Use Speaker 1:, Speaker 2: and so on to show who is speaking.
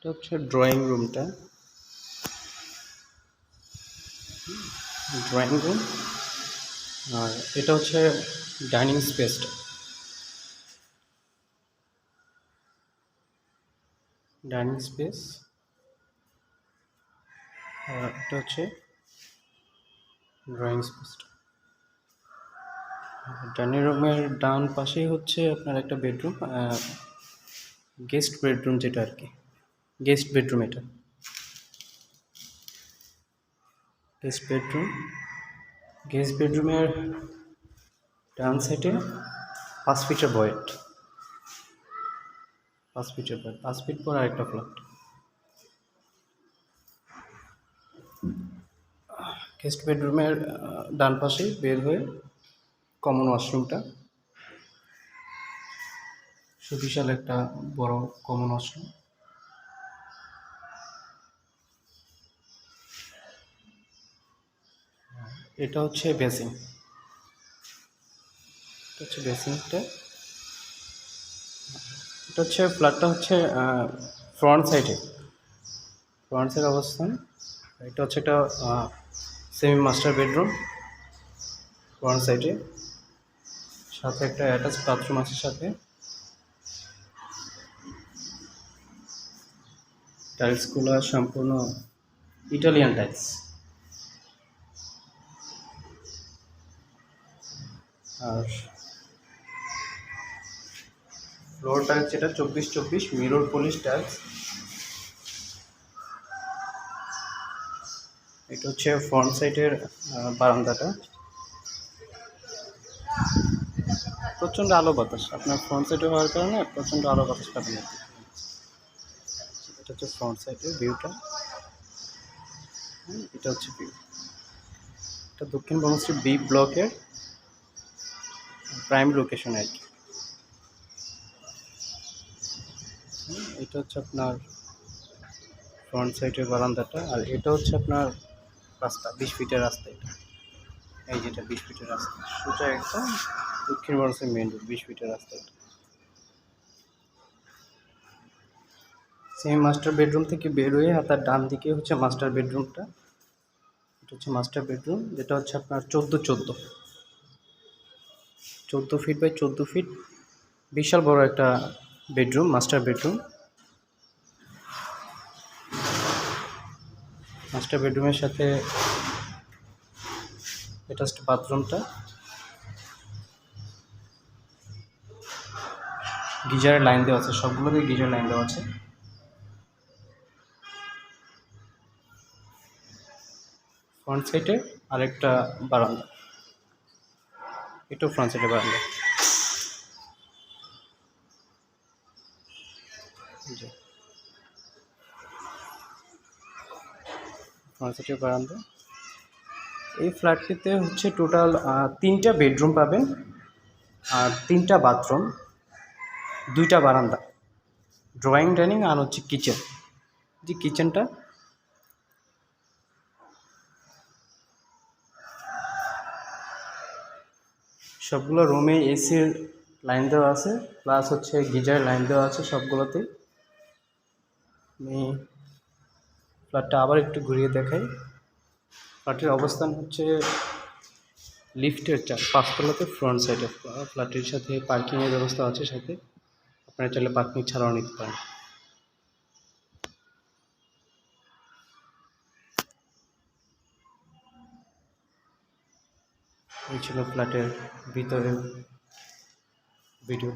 Speaker 1: এটা হচ্ছে ড্রয়িং রুমটা। Drawing room. আর এটা হচ্ছে ডাইনিং স্পেসটা। Dining space. আর এটা হচ্ছে ড্রয়িং স্পেসটা। ডাইনিং রুমের ডান পাশেই হচ্ছে আপনার একটা বেডরুম, গেস্ট বেডরুম যেটা আর কি। গেস্ট বেডরুম এটা। Guest bedroom. গেস্ট বেডরুমের ডান সাইডে 5 ফিটের বয়েড। 5 ফিটের বয়েড, 5 ফিট পর আরেকটা ফ্ল্যাট। গেস্ট বেডরুমের ডান পাশে বের হয়ে কমন ওয়াশরুমটা। সুবিশাল একটা বড় কমন ওয়াশরুম। এটা হচ্ছে বেসিন। এটা হচ্ছে বেসিনটা। এটা হচ্ছে ফ্ল্যাটটা হচ্ছে ফ্রন্ট সাইডে। ফ্রন্ট সাইড অবস্থান। এটা হচ্ছে একটা সেমি মাস্টার বেডরুম ফ্রন্ট সাইডে, সাথে একটা অ্যাটাচ বাথরুম আছে সাথে। টাইলসগুলো সম্পূর্ণ ইটালিয়ান টাইলস। আর ফ্লোর টাইলস যেটা 24/24 মিরর পলিশ টাইলস। এটা হচ্ছে ফ্রন্ট সাইডের বারান্দাটা। প্রচণ্ড আলো বাতাস, আপনার ফ্রন্ট সাইডে হওয়ার কারণে প্রচণ্ড আলো বাতাস পাবেন। এটা হচ্ছে ফ্রন্ট সাইডের ভিউটা। এটা হচ্ছে ভিউ। এটা দক্ষিণ বনশ্রী বি ব্লকের প্রাইম লোকেশন আর কি। এটা হচ্ছে আপনার ফ্রন্ট সাইডের বারান্দাটা। আর এটা হচ্ছে আপনার রাস্তা, 20 ফিটের রাস্তা এটা। এই যেটা 20 ফিটের রাস্তা, সোজা একদম দক্ষিণ বনশ্রী মেন রোড, 20 ফিটের রাস্তা এটা। সেম মাস্টার বেডরুম থেকে বের হয়ে তার ডান দিকে হচ্ছে মাস্টার বেডরুমটা। এটা হচ্ছে মাস্টার বেডরুম, যেটা হচ্ছে আপনার 14 ফিট বাই 14 ফিট। বিশাল বড় একটা বেডরুম, মাস্টার বেডরুম। মাস্টার বেডরুমের সাথে অ্যাটাচড বাথরুমটা। গিজারের লাইন দেওয়া আছে, সবগুলোতে গিজার লাইন দেওয়া আছে। ফ্রন্ট সাইডে আরেকটা বারান্দা। এটাও ফ্রন্ট সাইডে বারান্দা। জি, ফ্রন্ট সাইডে বারান্দা। এই ফ্ল্যাটটিতে হচ্ছে টোটাল 3টা বেডরুম পাবেন, আর 3টা বাথরুম, 2টা বারান্দা, ড্রয়িং ডাইনিং আর হচ্ছে কিচেন। যে কিচেনটা সবগুলো রুমে এসির লাইন দেওয়া আছে, প্লাস হচ্ছে গিজার লাইন দেওয়া আছে সবগুলোতেই। আমি ফ্ল্যাটটা আবার একটু ঘুরিয়ে দেখাই। ফ্ল্যাটের অবস্থান হচ্ছে লিফটের 5তলাতে ফ্রন্ট সাইডে। ফ্ল্যাটের সাথে পার্কিংয়ের ব্যবস্থা আছে সাথে, আপনারা চাইলে পার্কিং ছাড়াও নিতে পারেন। এই ছিল ফ্ল্যাটের ভিতরের ভিডিও।